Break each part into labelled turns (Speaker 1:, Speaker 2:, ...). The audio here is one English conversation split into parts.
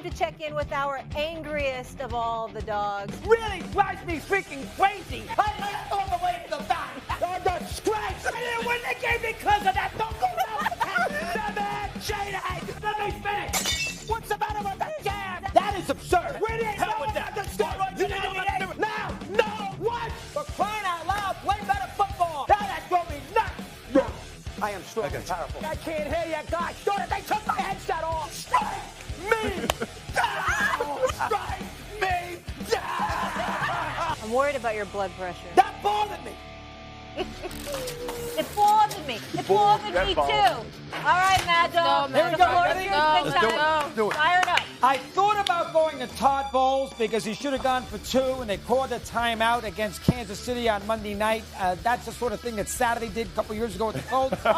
Speaker 1: time to check in with our angriest of all the dogs.
Speaker 2: Really drives me freaking crazy. I left all the way to the back. The scratch. I didn't win the game because of that. Don't go down. The man, Shannon. Let me finish. What's the matter with the jam? That is absurd. We didn't know about the steroids. You didn't know about the steroids. No. What? For crying out loud, play better football. Now that drove me nuts. I am strong and powerful. I can't hear you guys. They took my headset off. Strike me down. Strike me down.
Speaker 1: I'm worried about your blood pressure.
Speaker 2: That bothered me.
Speaker 1: It bothered me. It bothered me too. All right, Mad Dog.
Speaker 2: Here we go.
Speaker 1: Let's do it. Fired up.
Speaker 2: I thought about going to Todd Bowles because he should have gone for 2, and they called a timeout against Kansas City on Monday night. That's the sort of thing that Saturday did a couple years ago with the Colts. I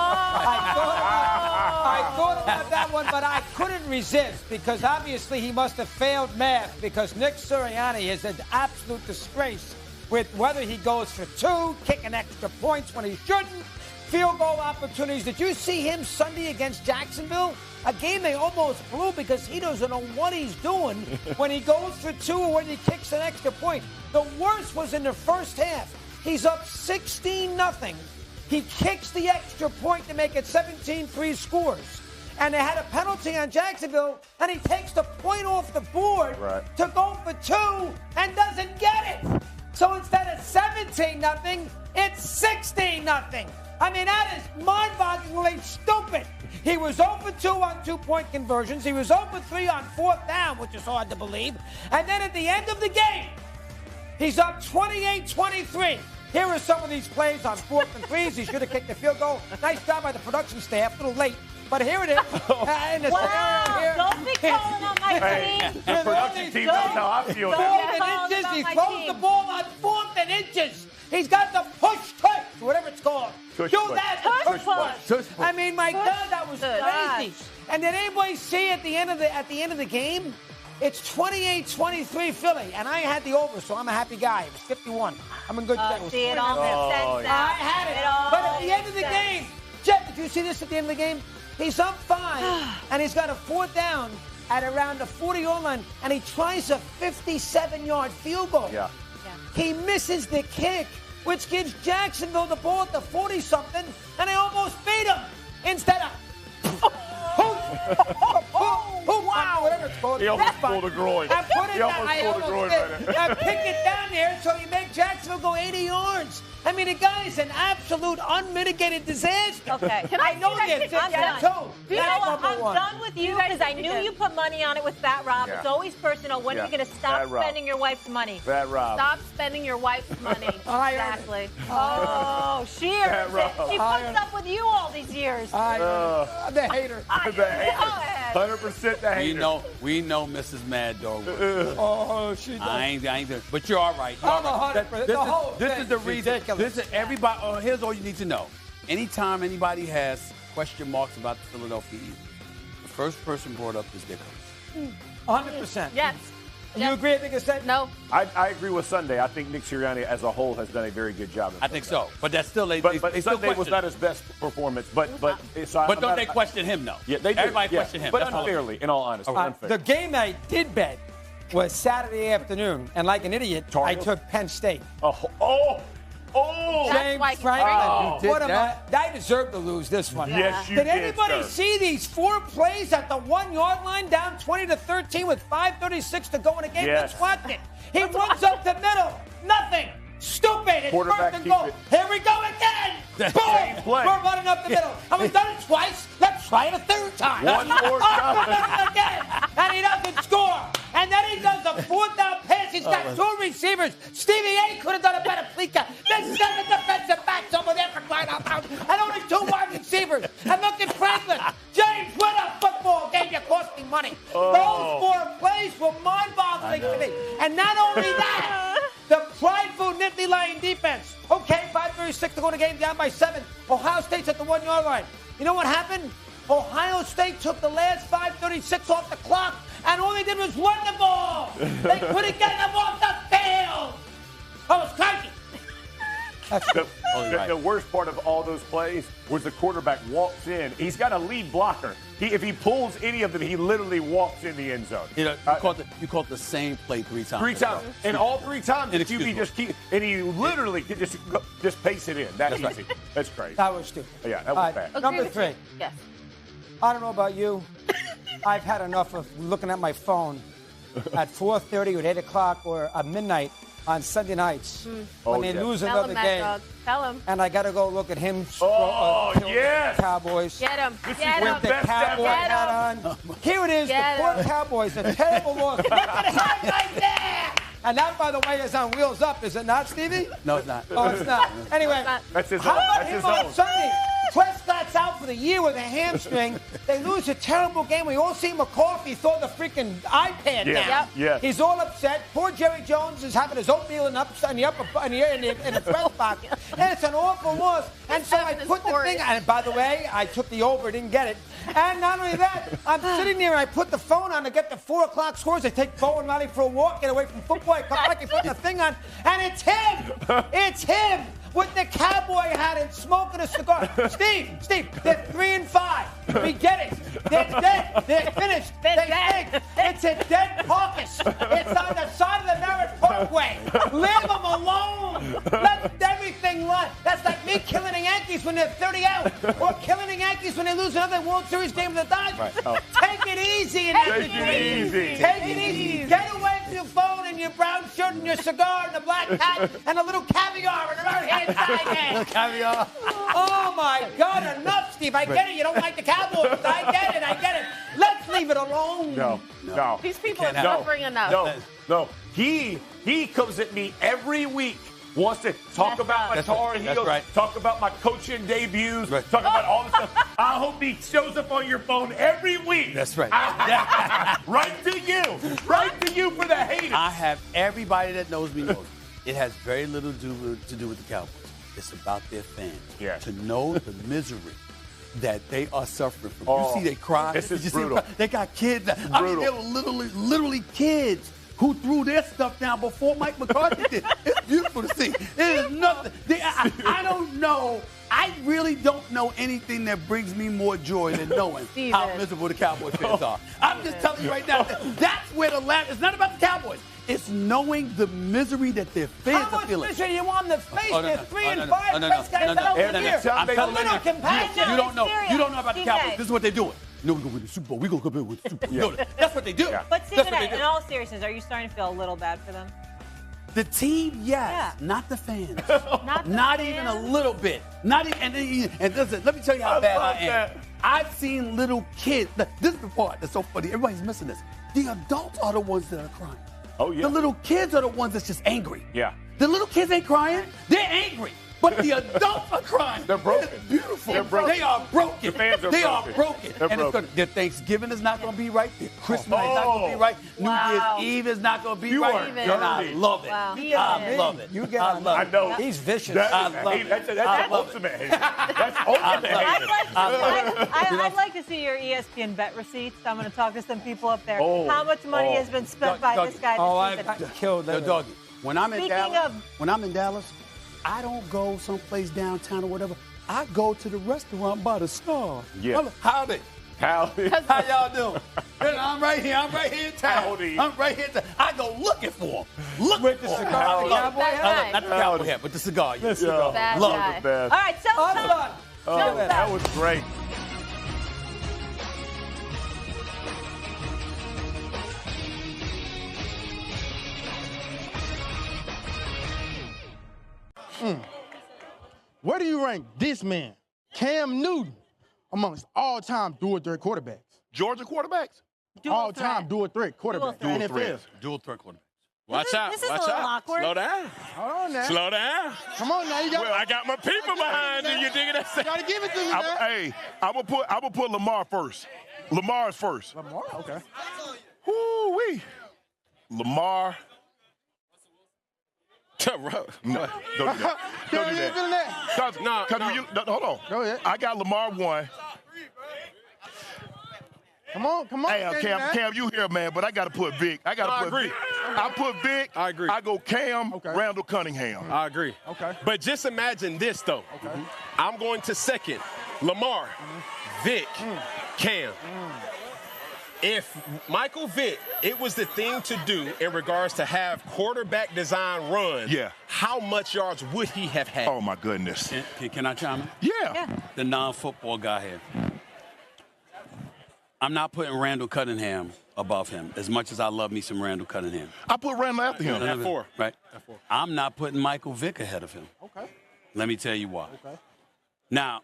Speaker 2: thought about that one, but I couldn't resist because obviously he must have failed math because Nick Sirianni is an absolute disgrace with whether he goes for 2, kicking extra points when he shouldn't, field goal opportunities. Did you see him Sunday against Jacksonville? A game they almost blew because he doesn't know what he's doing when he goes for 2 or when he kicks an extra point. The worst was in the first half. He's up 16-0. He kicks the extra point to make it 17-3 scores. And they had a penalty on Jacksonville, and he takes the point off the board to go for 2 and doesn't get it. So instead of 17-0, it's 16-0. I mean, that is mind-bogglingly stupid. He was 0 for 2 on 2-point conversions. He was 0 for 3 on 4th down, which is hard to believe. And then at the end of the game, he's up 28-23. Here are some of these plays on 4th and 3s. He should have kicked the field goal. Nice job by the production staff. A little late. But here it is.
Speaker 1: Wow.
Speaker 2: Here.
Speaker 1: Don't be calling on my team.
Speaker 3: The production team knows how I feel.
Speaker 2: 4th and inches. He throws the ball on 4th and inches. He's got the push, whatever it's called.
Speaker 3: Tush
Speaker 2: Do
Speaker 3: push.
Speaker 2: that.
Speaker 1: Tush push.
Speaker 2: I mean, my God, that was crazy.
Speaker 1: Gosh.
Speaker 2: And did anybody see at the end of the game? It's 28-23 Philly, and I had the over, so I'm a happy guy. It was 51. I'm in good shape.
Speaker 1: See, it all makes sense.
Speaker 2: I had it. But at the end of the game, Jeff, did you see this at the end of the game? He's up 5, and he's got a 4th down at around the 40-yard line, and he tries a 57-yard field goal.
Speaker 3: Yeah.
Speaker 2: He misses the kick, which gives Jacksonville the ball at the 40-something, and they almost beat him instead of whatever it's called.
Speaker 3: He almost pulled a groin.
Speaker 2: I put it
Speaker 3: He
Speaker 2: down.
Speaker 3: almost pulled a groin right there.
Speaker 2: I pick it down there so you make Jacksonville go 80 yards. I mean, the guy is an absolute unmitigated disaster.
Speaker 1: Okay.
Speaker 2: I know this.
Speaker 1: I'm done.
Speaker 2: Too.
Speaker 1: You know what?
Speaker 2: Number
Speaker 1: I'm
Speaker 2: one.
Speaker 1: done with you because I knew you put money on it with Fat Rob.
Speaker 3: Yeah.
Speaker 1: It's always personal. When are you going to stop
Speaker 3: Fat Rob.
Speaker 1: spending your wife's money?
Speaker 3: Fat Rob.
Speaker 1: Stop spending your wife's money.
Speaker 2: Exactly.
Speaker 1: Oh, she earns it. She puts up with you all these years.
Speaker 2: I'm the hater.
Speaker 3: The hater. 100% the hater.
Speaker 4: We know Mrs. Mad Dog.
Speaker 2: Oh, she does.
Speaker 4: I ain't. But you're all right.
Speaker 2: I'm 100%.
Speaker 4: This is the reason.
Speaker 2: Ridiculous.
Speaker 4: This is everybody. Here's all you need to know. Anytime anybody has question marks about the Philadelphia Eagles, the first person brought up is their coach.
Speaker 2: 100%.
Speaker 1: Yes.
Speaker 2: You agree? I think it's that?
Speaker 1: No.
Speaker 3: I agree with Sunday. I think Nick Sirianni as a whole has done a very good job.
Speaker 4: I think so. But that's still
Speaker 3: But
Speaker 4: they still
Speaker 3: Sunday was
Speaker 4: question
Speaker 3: not
Speaker 4: him.
Speaker 3: his best performance. But
Speaker 4: don't they question him though?
Speaker 3: Yeah, they do.
Speaker 4: Everybody question him.
Speaker 3: But
Speaker 4: That's all.
Speaker 3: unfairly, in all honesty. Unfair.
Speaker 2: The game I did bet was Saturday afternoon, and like an idiot, I
Speaker 3: Cardinals?
Speaker 2: took Penn State.
Speaker 3: Oh!
Speaker 1: That's
Speaker 2: James
Speaker 1: why-
Speaker 2: Franklin.
Speaker 4: Oh, you
Speaker 2: What
Speaker 4: did
Speaker 2: am I deserve to lose this one.
Speaker 3: Yes, you
Speaker 2: Did
Speaker 3: did,
Speaker 2: anybody
Speaker 3: sir.
Speaker 2: see these 4 plays at the 1-yard line, down 20-13 with 5:36 to go in the game?
Speaker 3: Yes.
Speaker 2: Let's watch it. He runs up the middle. Nothing. Stupid. It's
Speaker 3: Quarterback
Speaker 2: first and
Speaker 3: keep
Speaker 2: goal.
Speaker 3: it.
Speaker 2: Here we go again. Boom.
Speaker 3: play.
Speaker 2: We're running up the middle. And we've done it twice. Let's try it a 3rd time.
Speaker 3: One more time.
Speaker 2: Again. And he doesn't score. And then he does a 4th down pass. He's got 2 receivers. Stevie A could have done a better play. There's 7 defensive backs over there for crying out loud. And only 2 wide receivers. And look at Franklin. James, what a football game. You cost me money. Those 4 plays were mind-boggling to me. And not only that, the prideful Nittany Lion defense. Okay, 5:36 to go in the game, down by 7. Ohio State's at the 1-yard line. You know what happened? Ohio State took the last 5:36 off the clock, and all they did was run the ball. They couldn't get them off the field. I was cranky.
Speaker 3: The worst part of all those plays was the quarterback walks in. He's got a lead blocker. If he pulls any of them, he literally walks in the end zone.
Speaker 4: You caught the same play 3 times.
Speaker 3: 3 times. And all 3 times, the QB just keep, and he literally could just pace it in. That's easy. Right. That's crazy.
Speaker 2: That was stupid.
Speaker 3: Yeah, that was bad.
Speaker 2: Number 3.
Speaker 1: Yes.
Speaker 2: I don't know about you. I've had enough of looking at my phone at 4:30 or 8 o'clock or at midnight on Sunday nights when they lose another game.
Speaker 1: Tell him.
Speaker 2: And I got to go look at him.
Speaker 3: Yes.
Speaker 2: Cowboys.
Speaker 1: Get him.
Speaker 2: With the cowboy hat on. Here it is. The poor Cowboys. A terrible loss. Look at him right there. And that, by the way, is on Wheels Up, is it not, Stevie?
Speaker 4: No, it's not.
Speaker 2: Oh, it's not. Anyway,
Speaker 3: that's his
Speaker 2: how
Speaker 3: own.
Speaker 2: about
Speaker 3: That's
Speaker 2: him
Speaker 3: his
Speaker 2: on
Speaker 3: own.
Speaker 2: Sunday? Prescott's out for the year with a hamstring. They lose a terrible game. We all see McCarthy throw the freaking iPad down.
Speaker 3: Yep. Yeah.
Speaker 2: He's all upset. Poor Jerry Jones is having his oatmeal in the press box. And it's an awful loss. And so I put the thing, and by the way, I took the over, didn't get it. And not only that, I'm sitting there and I put the phone on to get the 4 o'clock scores. I take Bo and Riley for a walk, get away from football. I come back and put the thing on, and it's him. It's him with the cowboy hat and smoking a cigar. Steve, they're 3-5. We get it. They're dead. They're finished. They think it's a dead carcass. It's on the side of the Merritt Parkway. Leave them alone. Let everything run. That's like me killing the Yankees when they're 30 out, or killing the Yankees when they lose another World Series game with the Dodgers.
Speaker 3: Right. Oh.
Speaker 2: Take it easy in that
Speaker 3: Take it easy.
Speaker 2: Take it easy. Get away from your phone and your brown shirt and your cigar and the black hat and a little caviar in the right hand side.
Speaker 4: Caviar.
Speaker 2: Oh my God! Enough, Steve. I get it. You don't like the Cowboys. I get it. Let's leave it alone.
Speaker 3: No.
Speaker 1: These people are suffering enough.
Speaker 3: No. He comes at me every week. Wants to talk about my Tar Heels, talk about my coaching debuts, talk about all the stuff. I hope he shows up on your phone every week.
Speaker 4: That's right.
Speaker 3: Right to you for the haters.
Speaker 4: I have everybody that knows me knows. It has very little to do with the Cowboys. It's about their fans.
Speaker 3: Yeah.
Speaker 4: To know the misery that they are suffering from. You see they cry.
Speaker 3: This is brutal.
Speaker 4: They got kids. I mean, they were literally kids who threw their stuff down before Mike McCarthy did. It's beautiful to see. It is nothing. I don't know. I really don't know anything that brings me more joy than knowing how miserable the Cowboys fans are. I'm just telling you right now, that's where the laugh. It's not about the Cowboys. It's knowing the misery that their fans are feeling.
Speaker 2: How much misery you want in the face? They're 3-5.
Speaker 4: I'm telling you, you don't know about the Cowboys.
Speaker 1: TJ.
Speaker 4: This is what they're doing. No, we're going to win the Super Bowl. We're going to come in with the Super Bowl. Yeah. That's what they do. Yeah.
Speaker 1: But Stephen, in all seriousness, are you starting to feel a little bad for them?
Speaker 4: The team, yes.
Speaker 1: Yeah.
Speaker 4: Not the fans.
Speaker 1: Not
Speaker 4: even a little bit. Not even. And listen, let me tell you how bad I am. I've seen little kids. This is the part that's so funny. Everybody's missing this. The adults are the ones that are crying.
Speaker 3: Oh, yeah.
Speaker 4: The little kids are the ones that's just angry.
Speaker 3: Yeah.
Speaker 4: The little kids ain't crying. They're angry. But the adults are crying.
Speaker 3: They're broken.
Speaker 4: It's beautiful.
Speaker 3: They're broken.
Speaker 4: They are broken.
Speaker 3: The fans are
Speaker 4: they
Speaker 3: broken.
Speaker 4: are broken.
Speaker 3: They're
Speaker 4: and
Speaker 3: broken.
Speaker 4: Their Thanksgiving is not going to be right. Their Christmas is not going to be right. New Year's Eve is not going to be right.
Speaker 3: are
Speaker 4: And I love it.
Speaker 1: Wow.
Speaker 4: I love it.
Speaker 2: You get
Speaker 4: I love it.
Speaker 3: I know.
Speaker 2: He's vicious.
Speaker 3: That's ultimate hate. That's ultimate hate.
Speaker 1: I'd like to see your ESPN bet receipts. I'm going to talk to some people up there. How much money has been spent by this guy this season?
Speaker 2: I've killed them.
Speaker 4: Doggy, when I'm in Dallas, I don't go someplace downtown or whatever. I go to the restaurant by the Star.
Speaker 3: Yeah.
Speaker 4: Howdy.
Speaker 3: How
Speaker 4: y'all doing? I'm right here in town.
Speaker 3: Howdy.
Speaker 4: I'm right here. I go looking for him.
Speaker 2: With the cigar,
Speaker 4: Not the cowboy hat, but the cigar. Yes.
Speaker 1: Bad
Speaker 4: Love
Speaker 1: guy.
Speaker 4: it.
Speaker 1: All right, so
Speaker 3: that was great.
Speaker 5: Where do you rank this man, Cam Newton, amongst all-time dual-threat quarterbacks?
Speaker 6: Georgia quarterbacks?
Speaker 5: All-time dual-threat quarterbacks.
Speaker 4: Dual threat quarterback.
Speaker 6: Watch out.
Speaker 1: This is a little awkward.
Speaker 6: Slow down.
Speaker 5: Hold on now.
Speaker 6: Slow down.
Speaker 5: Come on now. You got.
Speaker 6: Well, I got my people behind you. You digging that?
Speaker 5: You got to give it to me, man.
Speaker 6: Hey, I'm gonna put Lamar first. Lamar's first.
Speaker 5: Lamar? Okay.
Speaker 6: Woo-wee. Lamar. No, don't do that. Don't do that. Hold on.
Speaker 5: Go ahead.
Speaker 6: I got Lamar 1.
Speaker 5: Come on.
Speaker 6: Hey, Cam, you here, man? But I got to put Vic. I agree. I put Vic.
Speaker 7: I agree.
Speaker 6: I go Cam, Randall Cunningham.
Speaker 7: I agree.
Speaker 5: Okay.
Speaker 7: But just imagine this, though.
Speaker 5: Okay.
Speaker 7: I'm going to second Lamar, Vic, Cam. If Michael Vick, it was the thing to do in regards to have quarterback design runs, how much yards would he have had?
Speaker 6: Oh, my goodness.
Speaker 8: Can I chime in?
Speaker 6: Yeah.
Speaker 8: The non-football guy here. I'm not putting Randall Cunningham above him as much as I love me some Randall Cunningham.
Speaker 6: I put Randall after him.
Speaker 7: At 4.
Speaker 8: Right. I'm not putting Michael Vick ahead of him.
Speaker 5: Okay.
Speaker 8: Let me tell you why.
Speaker 5: Okay.
Speaker 8: Now,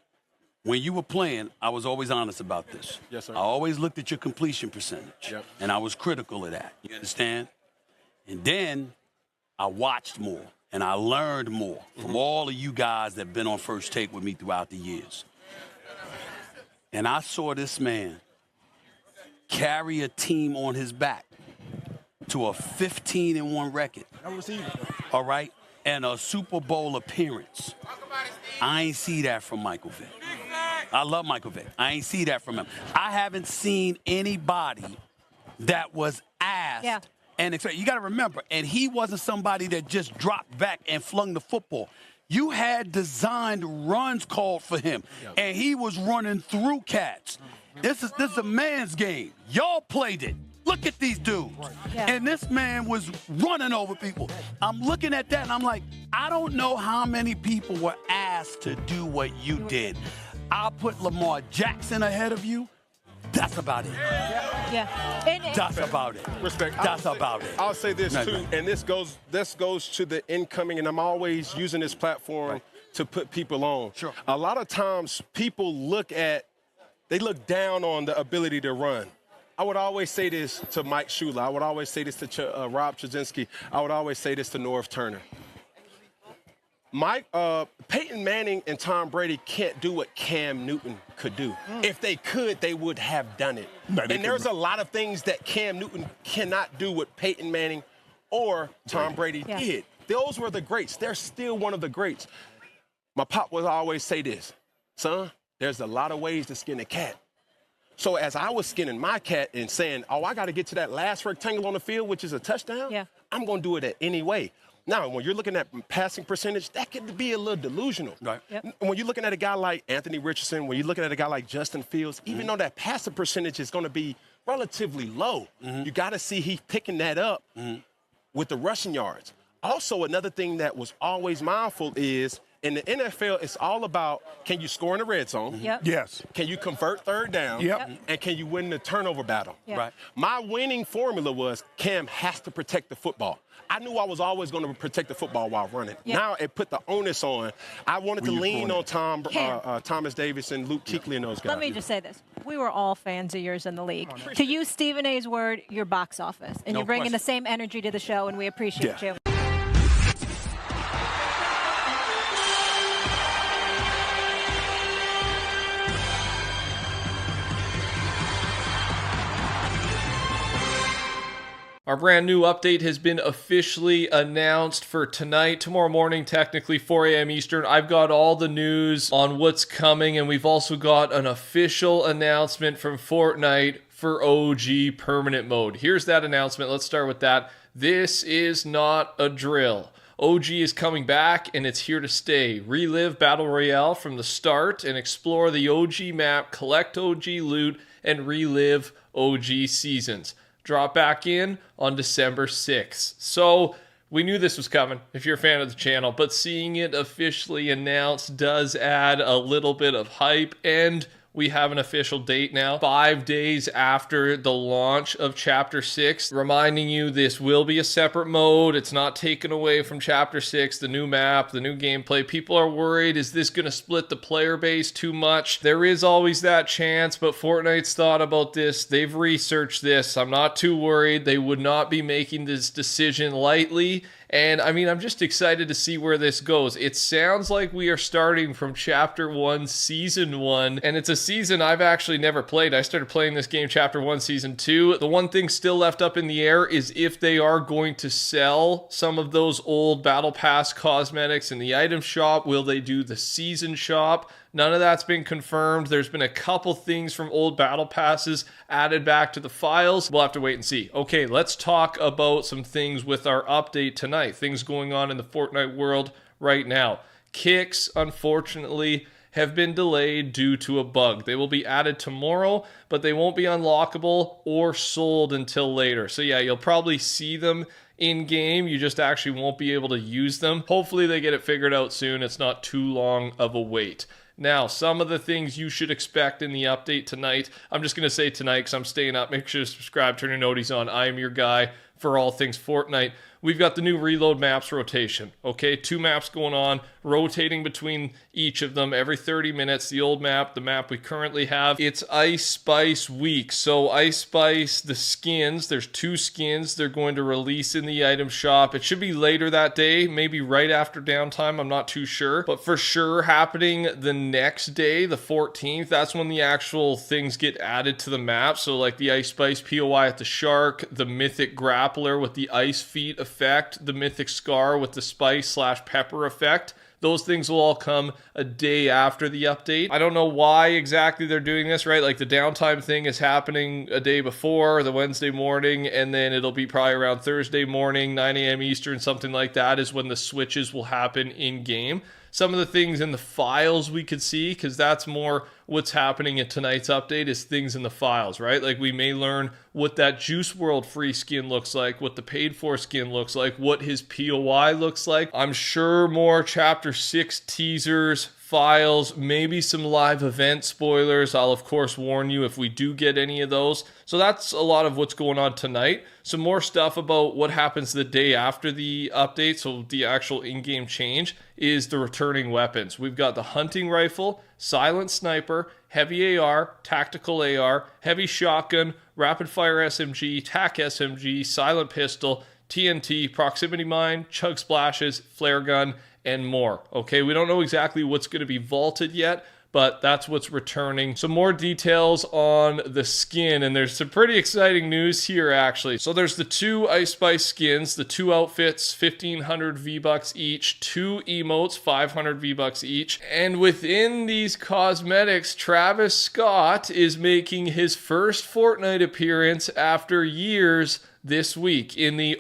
Speaker 8: when you were playing, I was always honest about this.
Speaker 7: Yes, sir.
Speaker 8: I always looked at your completion percentage.
Speaker 7: Yep.
Speaker 8: And I was critical of that. You understand? And then I watched more and I learned more from all of you guys that have been on First Take with me throughout the years. And I saw this man carry a team on his back to a 15-1 record.
Speaker 5: No receiver.
Speaker 8: All right? And a Super Bowl appearance. I ain't see that from Michael Vick. I love Michael Vick. I ain't see that from him. I haven't seen anybody that was asked and expect. You got to remember, and he wasn't somebody that just dropped back and flung the football. You had designed runs called for him, and he was running through cats. This is a man's game. Y'all played it. Look at these dudes. And this man was running over people. I'm looking at that, and I'm like, I don't know how many people were asked to do what you did. I'll put Lamar Jackson ahead of you. That's about it. That's about it.
Speaker 7: Respect.
Speaker 8: That's about it.
Speaker 7: I'll say this, too, and this goes to the incoming, and I'm always using this platform to put people on.
Speaker 8: Sure.
Speaker 7: A lot of times people look down on the ability to run. I would always say this to Mike Shula. I would always say this to Rob Trzynski. I would always say this to Norv Turner. Peyton Manning and Tom Brady can't do what Cam Newton could do. If they could, they would have done it. And there's a lot of things that Cam Newton cannot do what Peyton Manning or Tom Brady did. Those were the greats. They're still one of the greats. My pop would always say this, son, there's a lot of ways to skin a cat. So as I was skinning my cat and saying, I got to get to that last rectangle on the field, which is a touchdown, I'm going to do it at any way. Now, when you're looking at passing percentage, that could be a little delusional.
Speaker 8: Right.
Speaker 7: When you're looking at a guy like Anthony Richardson, when you're looking at a guy like Justin Fields, even though that passing percentage is going to be relatively low, you got to see he's picking that up with the rushing yards. Also, another thing that was always mindful is in the NFL, it's all about, can you score in the red zone?
Speaker 6: Yes.
Speaker 7: Can you convert third down? And can you win the turnover battle?
Speaker 8: Right.
Speaker 7: My winning formula was Cam has to protect the football. I knew I was always going to protect the football while running. Now it put the onus on. I wanted to lean on Thomas Davis and Luke Kuechly and those guys.
Speaker 1: Let me just say this. We were all fans of yours in the league. To use Stephen A's word, your box office. And you're bringing the same energy to the show, and we appreciate you.
Speaker 9: Our brand new update has been officially announced for tonight, tomorrow morning, technically 4 a.m. Eastern. I've got all the news on what's coming, and we've also got an official announcement from Fortnite for OG Permanent Mode. Here's that announcement. Let's start with that. This is not a drill. OG is coming back, and it's here to stay. Relive Battle Royale from the start and explore the OG map, collect OG loot, and relive OG seasons. Drop back in on December 6th. So we knew this was coming if you're a fan of the channel, but seeing it officially announced does add a little bit of hype, and we have an official date now, 5 days after the launch of Chapter 6. Reminding you, this will be a separate mode. It's not taken away from Chapter 6, the new map, the new gameplay. People are worried, is this going to split the player base too much? There is always that chance, but Fortnite's thought about this. They've researched this. I'm not too worried. They would not be making this decision lightly. And I mean, I'm just excited to see where this goes. It sounds like we are starting from Chapter 1, Season 1, and it's a season I've actually never played. I started playing this game Chapter 1, Season 2. The one thing still left up in the air is if they are going to sell some of those old Battle Pass cosmetics in the item shop. Will they do the season shop? None of that's been confirmed. There's been a couple things from old battle passes added back to the files. We'll have to wait and see. Okay, let's talk about some things with our update tonight. Things going on in the Fortnite world right now. Kicks, unfortunately, have been delayed due to a bug. They will be added tomorrow, but they won't be unlockable or sold until later. So yeah, you'll probably see them in game. You just actually won't be able to use them. Hopefully they get it figured out soon. It's not too long of a wait. Now, some of the things you should expect in the update tonight. I'm just going to say tonight because I'm staying up. Make sure to subscribe, turn your noties on. I am your guy for all things Fortnite. We've got the new reload maps rotation. Okay, 2 maps going on, rotating between each of them every 30 minutes. The old map, the map we currently have, it's Ice Spice Week. So Ice Spice, the skins, there's 2 skins they're going to release in the item shop. It should be later that day, maybe right after downtime, I'm not too sure. But for sure happening the next day, the 14th, that's when the actual things get added to the map. So like the Ice Spice POI at the Shark, the Mythic Grappler with the Ice Feet effect, the Mythic Scar with the Spice/Pepper effect. Those things will all come a day after the update. I don't know why exactly they're doing this, right? Like the downtime thing is happening a day before, the Wednesday morning, and then it'll be probably around Thursday morning, 9 a.m. Eastern, something like that is when the switches will happen in game. Some of the things in the files we could see, because that's more what's happening in tonight's update, is things in the files, right? Like we may learn what that Juice World free skin looks like, what the paid for skin looks like, what his POI looks like. I'm sure more Chapter 6 teasers, files, maybe some live event spoilers. I'll of course warn you if we do get any of those. So that's a lot of what's going on tonight. Some more stuff about what happens the day after the update, so the actual in-game change, is the returning weapons. We've got the hunting rifle, silent sniper, heavy AR, tactical AR, heavy shotgun, rapid fire SMG, TAC SMG, silent pistol, TNT, proximity mine, chug splashes, flare gun, and more. Okay, we don't know exactly what's going to be vaulted yet, but that's what's returning. Some more details on the skin, and there's some pretty exciting news here actually. So there's the 2 Ice Spice skins, the 2 outfits, 1,500 V-Bucks each, 2 emotes, 500 V-Bucks each, and within these cosmetics, Travis Scott is making his first Fortnite appearance after years this week in the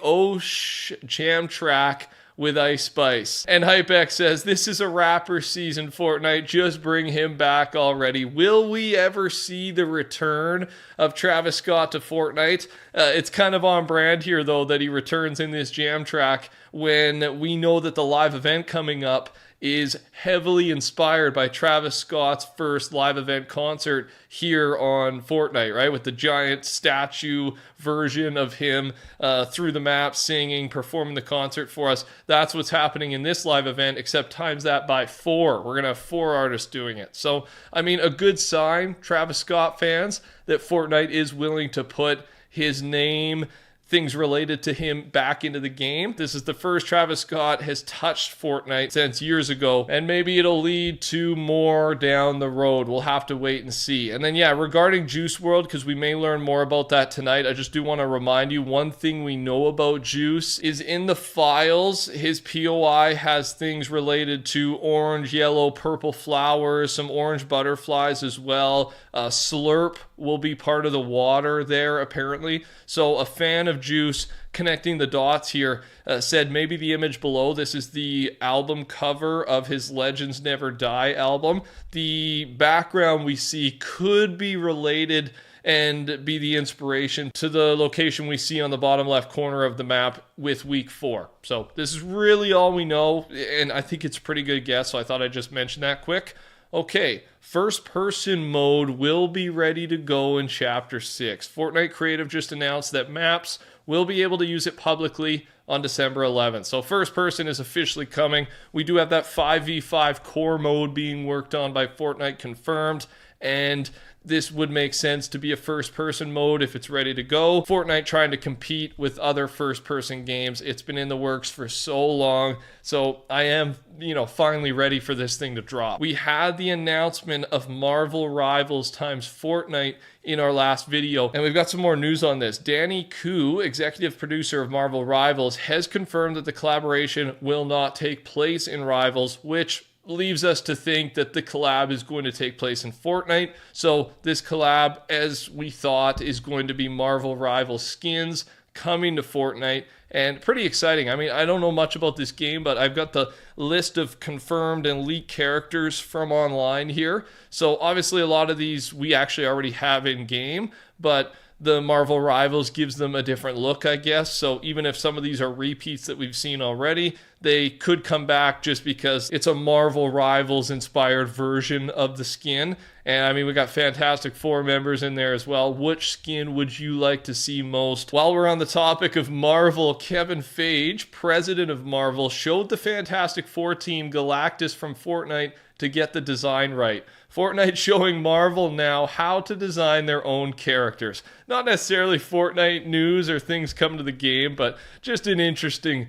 Speaker 9: Jam track with Ice Spice. And HypeX says, this is a rapper season Fortnite, just bring him back already. Will we ever see the return of Travis Scott to Fortnite? It's kind of on brand here though that he returns in this jam track when we know that the live event coming up is heavily inspired by Travis Scott's first live event concert here on Fortnite, right? With the giant statue version of him through the map, singing, performing the concert for us. That's what's happening in this live event, except times that by 4. We're going to have 4 artists doing it. So, I mean, a good sign, Travis Scott fans, that Fortnite is willing to put his name, things related to him back into the game. This is the first Travis Scott has touched Fortnite since years ago, and maybe it'll lead to more down the road. We'll have to wait and see. And then yeah, regarding Juice World, because we may learn more about that tonight, I just do want to remind you, one thing we know about Juice is in the files, his POI has things related to orange, yellow, purple flowers, some orange butterflies as well. Slurp will be part of the water there apparently. So a fan of Juice, connecting the dots here, said maybe the image below, this is the album cover of his Legends Never Die album. The background we see could be related and be the inspiration to the location we see on the bottom left corner of the map with week 4. So this is really all we know, and I think it's a pretty good guess, so I thought I'd just mention that quick. Okay, first person mode will be ready to go in Chapter 6. Fortnite Creative just announced that maps will be able to use it publicly on December 11th. So first person is officially coming. We do have that 5v5 core mode being worked on by Fortnite confirmed, and this would make sense to be a first-person mode if it's ready to go. Fortnite trying to compete with other first-person games. It's been in the works for so long, so I am, finally ready for this thing to drop. We had the announcement of Marvel Rivals times Fortnite in our last video, and we've got some more news on this. Danny Koo, executive producer of Marvel Rivals, has confirmed that the collaboration will not take place in Rivals, which leaves us to think that the collab is going to take place in Fortnite. So this collab, as we thought, is going to be Marvel Rivals skins coming to Fortnite, and pretty exciting. I mean, I don't know much about this game, but I've got the list of confirmed and leaked characters from online here. So obviously a lot of these we actually already have in game, but the Marvel Rivals gives them a different look, I guess. So even if some of these are repeats that we've seen already, they could come back just because it's a Marvel Rivals inspired version of the skin. And I mean, we got Fantastic Four members in there as well. Which skin would you like to see most? While we're on the topic of Marvel, Kevin Feige, president of Marvel, showed the Fantastic Four team Galactus from Fortnite to get the design right. Fortnite showing Marvel now how to design their own characters. Not necessarily Fortnite news or things come to the game, but just an interesting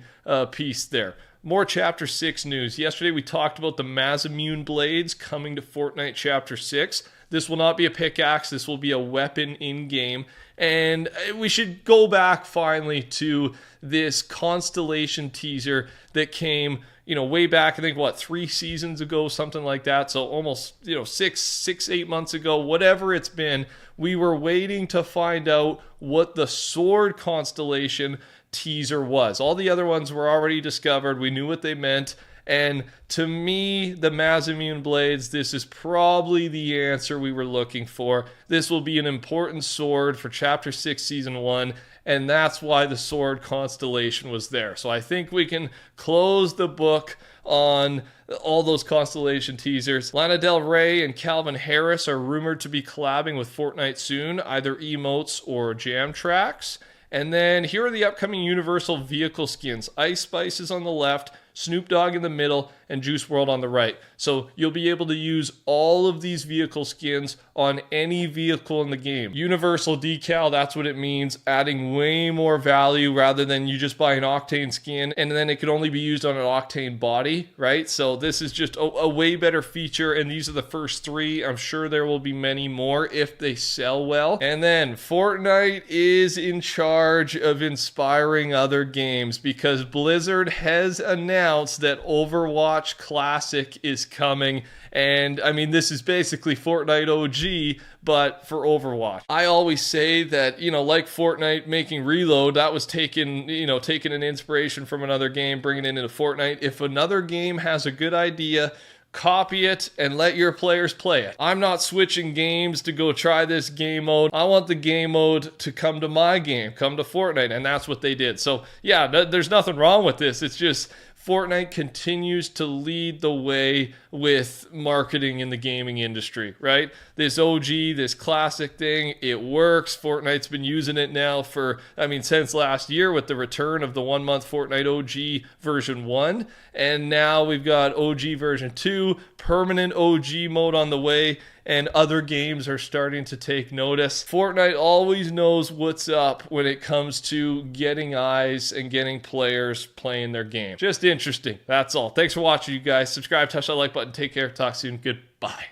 Speaker 9: piece there. More Chapter 6 news. Yesterday we talked about the Masamune blades coming to Fortnite Chapter 6. This will not be a pickaxe. This will be a weapon in-game. And we should go back finally to this Constellation teaser that came, way back, I think, 3 seasons ago, something like that. So almost, 8 months ago, whatever it's been, we were waiting to find out what the Sword Constellation teaser was. All the other ones were already discovered. We knew what they meant. And to me, the Masamune blades, this is probably the answer we were looking for. This will be an important sword for Chapter 6, Season 1. And that's why the Sword Constellation was there. So I think we can close the book on all those Constellation teasers. Lana Del Rey and Calvin Harris are rumored to be collabing with Fortnite soon, either emotes or jam tracks. And then here are the upcoming Universal vehicle skins. Ice Spice is on the left, Snoop Dogg in the middle, and Juice WRLD on the right. So you'll be able to use all of these vehicle skins on any vehicle in the game. Universal decal, that's what it means, adding way more value rather than you just buy an Octane skin and then it can only be used on an Octane body, right? So this is just a way better feature, and these are the first 3. I'm sure there will be many more if they sell well. And then Fortnite is in charge of inspiring other games because Blizzard has announced that Overwatch Classic is coming. And I mean, this is basically Fortnite OG, but for Overwatch. I always say that, like Fortnite making Reload, that was taking an inspiration from another game, bringing it into Fortnite. If another game has a good idea, copy it and let your players play it. I'm not switching games to go try this game mode. I want the game mode to come to my game, come to Fortnite, and that's what they did. So yeah, there's nothing wrong with this. It's just Fortnite continues to lead the way with marketing in the gaming industry, right? This OG, this classic thing, it works. Fortnite's been using it now since last year with the return of the 1-month Fortnite OG version 1. And now we've got OG version 2, permanent OG mode on the way, and other games are starting to take notice. Fortnite always knows what's up when it comes to getting eyes and getting players playing their game. Just interesting. That's all. Thanks for watching, you guys. Subscribe, touch that like button. Take care. Talk soon. Goodbye.